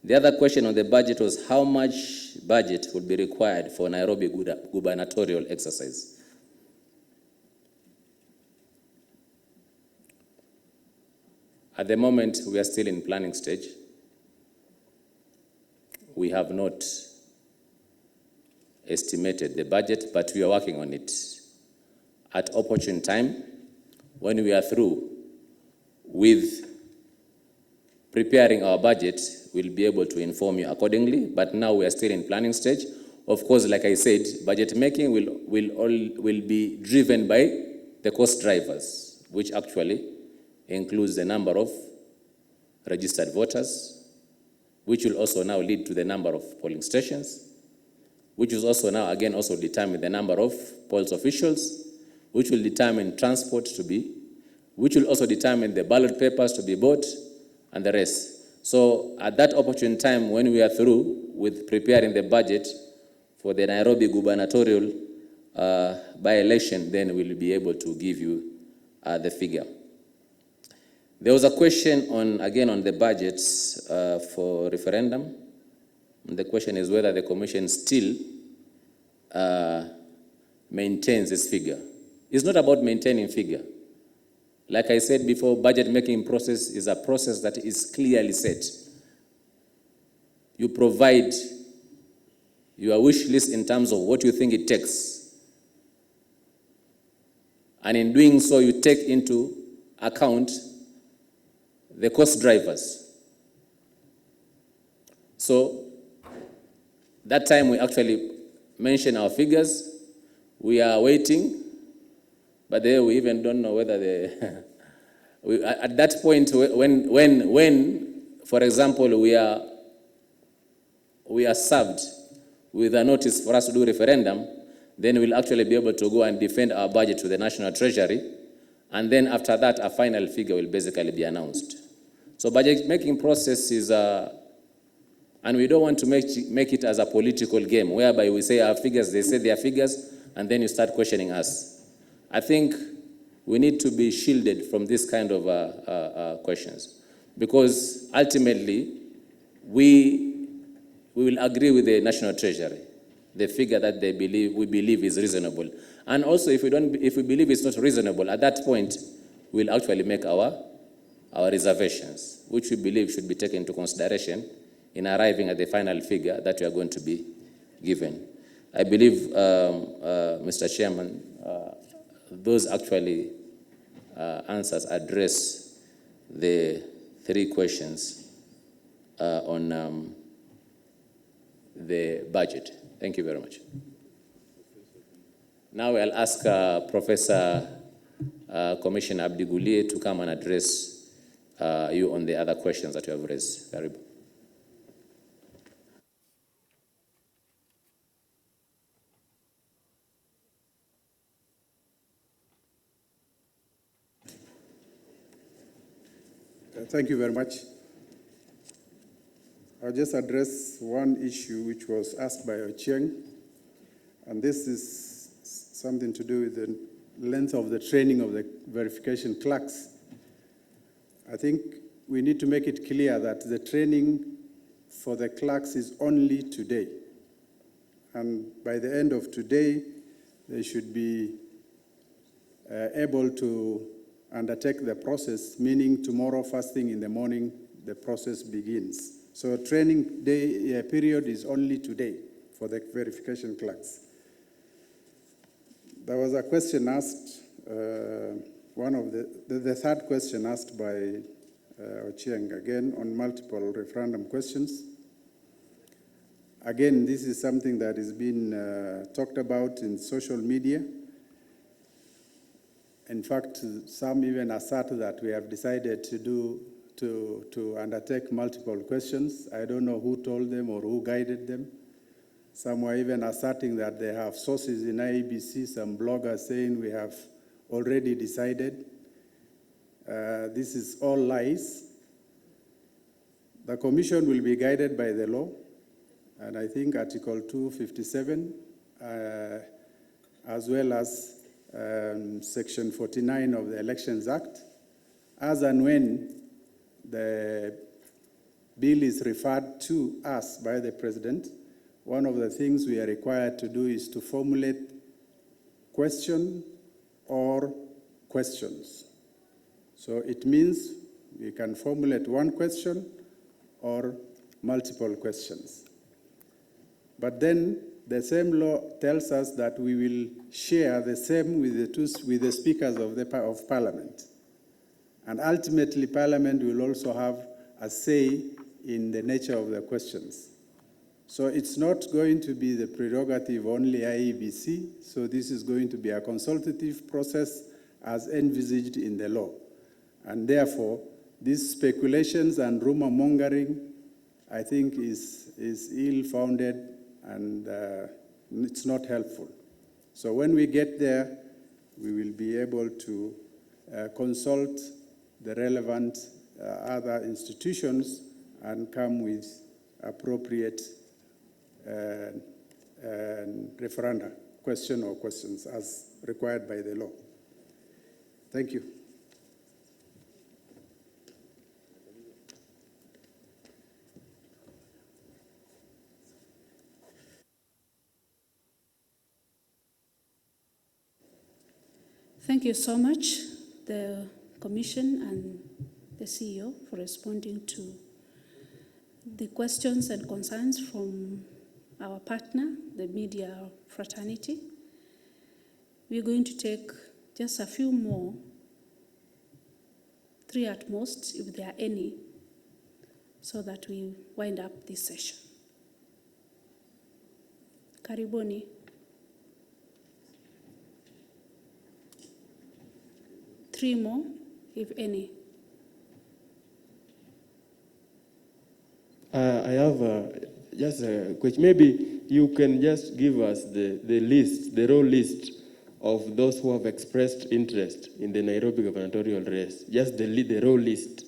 The other question on the budget was how much budget would be required for Nairobi gubernatorial exercise. At the moment, we are still in planning stage. We have not estimated the budget, but we are working on it. At opportune time, when we are through with preparing our budget, we'll be able to inform you accordingly, but now we are still in planning stage. Of course, like I said, budget making will be driven by the cost drivers, which actually includes the number of registered voters, which will also now lead to the number of polling stations, which is also now again also determine the number of polls officials, which will determine transport to be, which will also determine the ballot papers to be bought, and the rest. So at that opportune time, when we are through with preparing the budget for the Nairobi gubernatorial by-election, then we'll be able to give you the figure. There was a question again on the budgets for referendum. And the question is whether the commission still maintains this figure. It's not about maintaining figure. Like I said before, budget making process is a process that is clearly set. You provide your wish list in terms of what you think it takes. And in doing so, you take into account the cost drivers. So that time we actually mention our figures. We are waiting, but there we even don't know whether at that point when, for example, we are served with a notice for us to do referendum, then we'll actually be able to go and defend our budget to the National Treasury, and then after that, a final figure will basically be announced. So budget making process is, and we don't want to make it as a political game, whereby we say our figures, they say their figures, and then you start questioning us. I think we need to be shielded from this kind of questions, because ultimately we will agree with the National Treasury, the figure that we believe is reasonable. And also, if we believe it's not reasonable, at that point, we'll actually make our reservations, which we believe should be taken into consideration in arriving at the final figure that we are going to be given. I believe, Mr. Chairman, those actually answers address the three questions on the budget. Thank you very much. Now I'll ask Professor Commissioner Abdigulie to come and address you on the other questions that you have raised. Karibu. Thank you very much. I'll just address one issue which was asked by Ochieng, and this is something to do with the length of the training of the verification clerks. I think we need to make it clear that the training for the clerks is only today. And by the end of today, they should be able to undertake the process, meaning tomorrow, first thing in the morning, the process begins. So training day period is only today for the verification clerks. There was a question asked, the third question asked by Ochieng, again, on multiple referendum questions. Again, this is something that is being talked about in social media. In fact, some even assert that we have decided to undertake multiple questions. I don't know who told them or who guided them. Some were even asserting that they have sources in IEBC, some bloggers saying we have already decided. This is all lies. The Commission will be guided by the law, and I think Article 257, as well as Section 49 of the Elections Act, as and when the bill is referred to us by the President, one of the things we are required to do is to formulate question or questions. So it means we can formulate one question or multiple questions. But then the same law tells us that we will share the same with the speakers of Parliament. And ultimately, Parliament will also have a say in the nature of the questions. So it's not going to be the prerogative only IEBC, so this is going to be a consultative process as envisaged in the law. And therefore, these speculations and rumor mongering, I think, is ill-founded and it's not helpful. So when we get there, we will be able to consult the relevant other institutions and come with appropriate referenda, question or questions as required by the law. Thank you. Thank you so much, the Commission and the CEO, for responding to the questions and concerns from our partner, the media fraternity. We're going to take just a few more, 3 at most, if there are any, so that we wind up this session. Karibuni. Three more, if any. I have just a question. Maybe you can just give us the list, the raw list of those who have expressed interest in the Nairobi gubernatorial race. Just the raw list.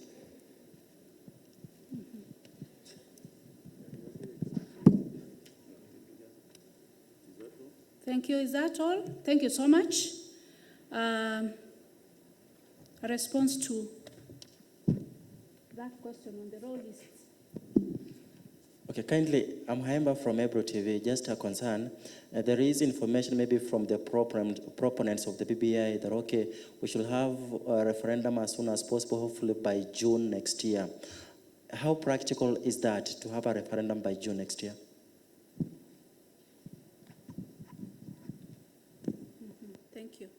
Thank you. Is that all? Thank you so much. A response to that question on the raw list. Okay, kindly, I'm Haimba from Ebro TV. Just a concern. There is information maybe from the proponents of the BBI that, okay, we should have a referendum as soon as possible, hopefully by June next year. How practical is that to have a referendum by June next year? Thank you.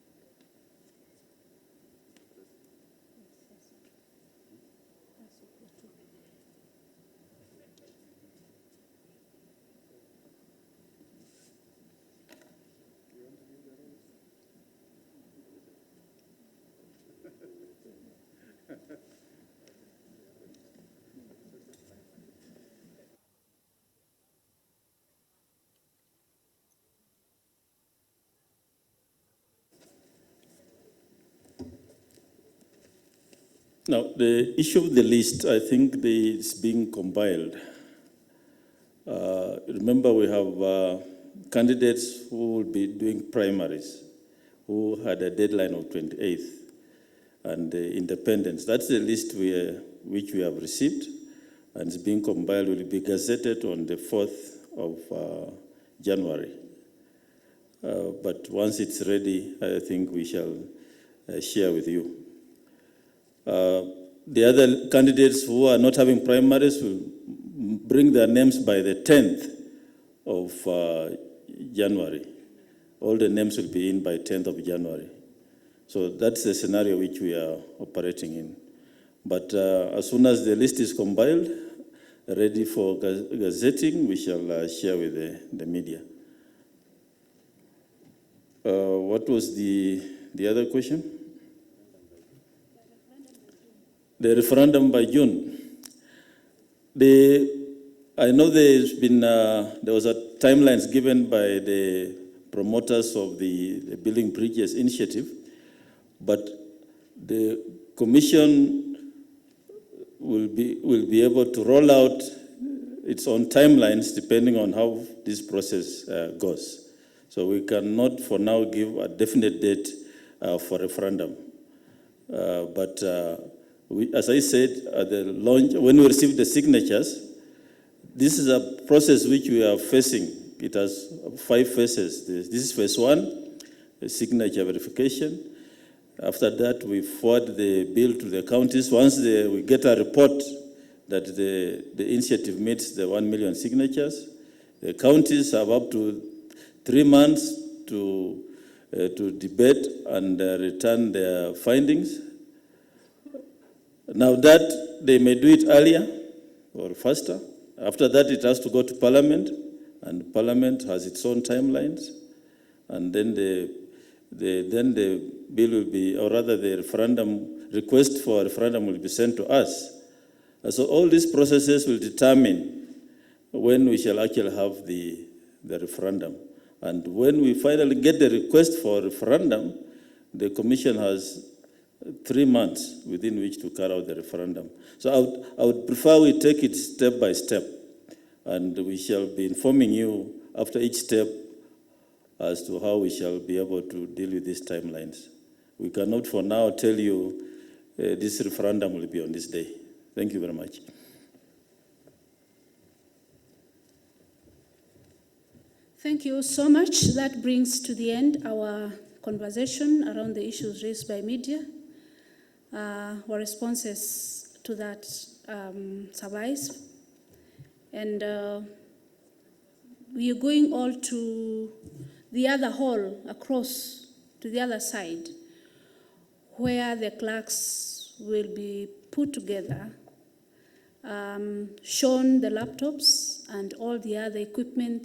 Now, the issue of the list, I think it's being compiled. Remember, we have candidates who will be doing primaries, who had a deadline of 28th, and independents. That's the list which we have received, and it's being compiled, will be gazetted on the 4th of January. But once it's ready, I think we shall share with you. The other candidates who are not having primaries will bring their names by the 10th of January. All the names will be in by 10th of January. So that's the scenario which we are operating in. But as soon as the list is compiled, ready for gazetting, we shall share with the media. What was the other question? The referendum by June. I know there was a timelines given by the promoters of the Building Bridges initiative, but the commission will be able to roll out its own timelines depending on how this process goes. So we cannot for now give a definite date for referendum. But As I said at the launch, when we received the signatures, this is a process which we are facing. It has 5 phases. This is phase 1, the signature verification. After that, we forward the bill to the counties. Once we get a report that the initiative meets the 1 million signatures, the counties have up to 3 months to debate and return their findings. Now that they may do it earlier or faster. After that, it has to go to Parliament, and Parliament has its own timelines. And then the bill will be, or rather the request for a referendum will be sent to us. And so all these processes will determine when we shall actually have the referendum. And when we finally get the request for referendum, the Commission has 3 months within which to carry out the referendum. So I would prefer we take it step by step, and we shall be informing you after each step as to how we shall be able to deal with these timelines. We cannot for now tell you this referendum will be on this day. Thank you very much. Thank you so much. That brings to the end our conversation around the issues raised by media. Our responses to that suffice. And we are going all to the other hall, across to the other side, where the clerks will be put together, shown the laptops and all the other equipment they